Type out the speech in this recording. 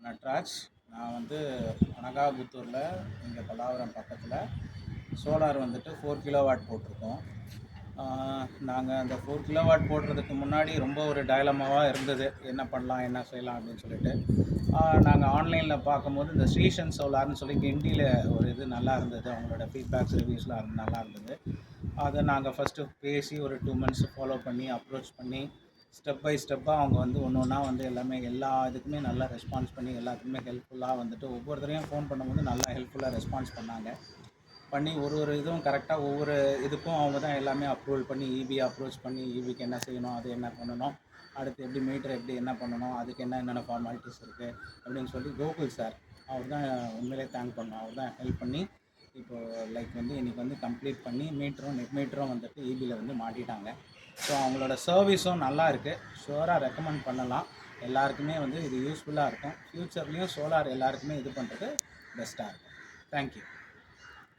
நட்ராஜ். நான் வந்து அனகாபுத்தூரில் இங்கே பல்லாவரம் பக்கத்தில் சோலார் வந்துட்டு 4 கிலோவாட் போட்டிருக்கோம். நாங்கள் அந்த 4 கிலோவாட் போடுறதுக்கு முன்னாடி ரொம்ப ஒரு டயலமாவாக இருந்தது, என்ன பண்ணலாம் என்ன செய்யலாம் அப்படின்னு சொல்லிட்டு. நாங்கள் ஆன்லைனில் பார்க்கும்போது இந்த ஸ்ரீஷன் சோலார்னு சொல்லி கிண்டியில் ஒரு இது நல்லா இருந்தது, அவங்களோட ஃபீட்பேக்ஸ் ரிவ்யூஸ்லாம் நல்லா இருந்தது. அதை நாங்கள் ஃபஸ்ட்டு பேசி ஒரு 2 months ஃபாலோ பண்ணி அப்ரோச் பண்ணி ஸ்டெப் பை ஸ்டெப்பாக அவங்க வந்து ஒன்று ஒன்றா வந்து எல்லா இதுக்குமே நல்லா ரெஸ்பான்ஸ் பண்ணி எல்லாத்துக்குமே ஹெல்ப்ஃபுல்லாக வந்துட்டு ஒவ்வொருத்தரையும் ஃபோன் பண்ணும்போது நல்லா ஹெல்ப்ஃபுல்லாக ரெஸ்பான்ஸ் பண்ணி ஒரு இதுவும் கரெக்டாக ஒவ்வொரு இதுக்கும் அவங்க தான் எல்லாமே அப்ரூவல் பண்ணி இபி அப்ரோச் பண்ணி இபிக்கு என்ன செய்யணும், அது என்ன பண்ணணும், அடுத்து எப்படி மீட்டர் எப்படி என்ன பண்ணணும், அதுக்கு என்னென்ன ஃபார்மாலிட்டிஸ் இருக்குது அப்படின்னு சொல்லி கோகுல் சார் அவர் தான் உண்மையிலே தேங்க் பண்ணோம். அவர் தான் ஹெல்ப் பண்ணி இப்போது லைக் வந்து இன்றைக்கி வந்து கம்ப்ளீட் பண்ணி நெட் மீட்டரும் வந்துட்டு இபியில் வந்து மாட்டிட்டாங்க. ஸோ அவங்களோட சர்வீஸும் நல்லா இருக்குது, ஷுவராக ரெக்கமெண்ட் பண்ணலாம். எல்லாருக்குமே வந்து இது யூஸ்ஃபுல்லாக இருக்கும். ஃப்யூச்சர்லேயும் சோலார் எல்லாருக்குமே இது பண்ணுறது பெஸ்ட்டாக இருக்கும். தேங்க்யூ.